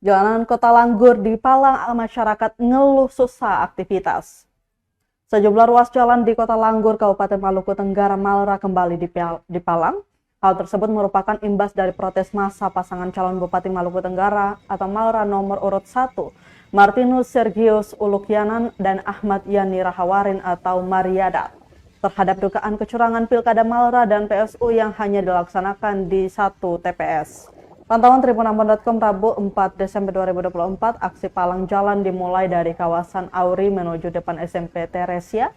Jalanan Kota Langgur di Palang, masyarakat ngeluh susah aktivitas. Sejumlah ruas jalan di Kota Langgur, Kabupaten Maluku Tenggara, Malra kembali di Palang. Hal tersebut merupakan imbas dari protes massa pasangan calon Bupati Maluku Tenggara atau Malra nomor urut 1, Martinus Sergius Ulukyanan dan Ahmad Yani Rahawarin atau Mariadat, terhadap dugaan kecurangan Pilkada Malra dan PSU yang hanya dilaksanakan di satu TPS. Pantauan Tribunambon.com Rabu 4 Desember 2024, aksi palang jalan dimulai dari kawasan Auri menuju depan SMP Teresia.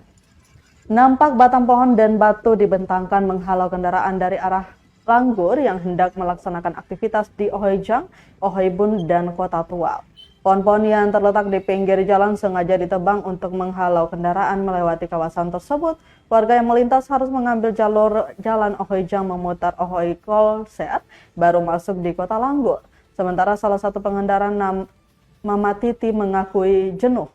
Nampak batang pohon dan batu dibentangkan menghalau kendaraan dari arah Langgur yang hendak melaksanakan aktivitas di Ohojang, Ohoibun, dan Kota Tua. Pohon-pohon yang terletak di pinggir jalan sengaja ditebang untuk menghalau kendaraan melewati kawasan tersebut. Warga yang melintas harus mengambil jalur jalan Ohojang memutar Ohoi Kolset baru masuk di Kota Langgur. Sementara salah satu pengendara Mama Titi mengakui jenuh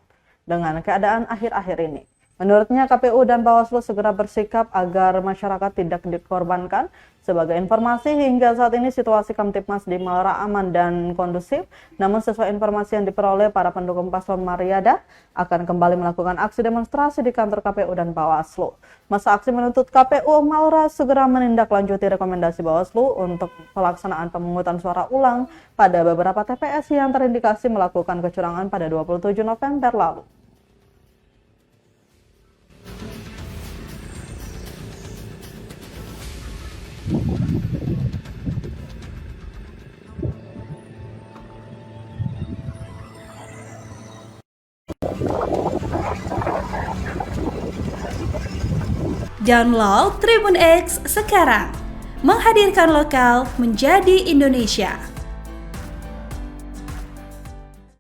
dengan keadaan akhir-akhir ini. Menurutnya KPU dan Bawaslu segera bersikap agar masyarakat tidak dikorbankan. Sebagai informasi, hingga saat ini situasi Kamtipmas di Malra aman dan kondusif. Namun sesuai informasi yang diperoleh, para pendukung paslon Mariadat akan kembali melakukan aksi demonstrasi di kantor KPU dan Bawaslu. Masa aksi menuntut KPU Malra segera menindaklanjuti rekomendasi Bawaslu untuk pelaksanaan pemungutan suara ulang pada beberapa TPS yang terindikasi melakukan kecurangan pada 27 November lalu. Download Tribun X sekarang, menghadirkan lokal menjadi Indonesia.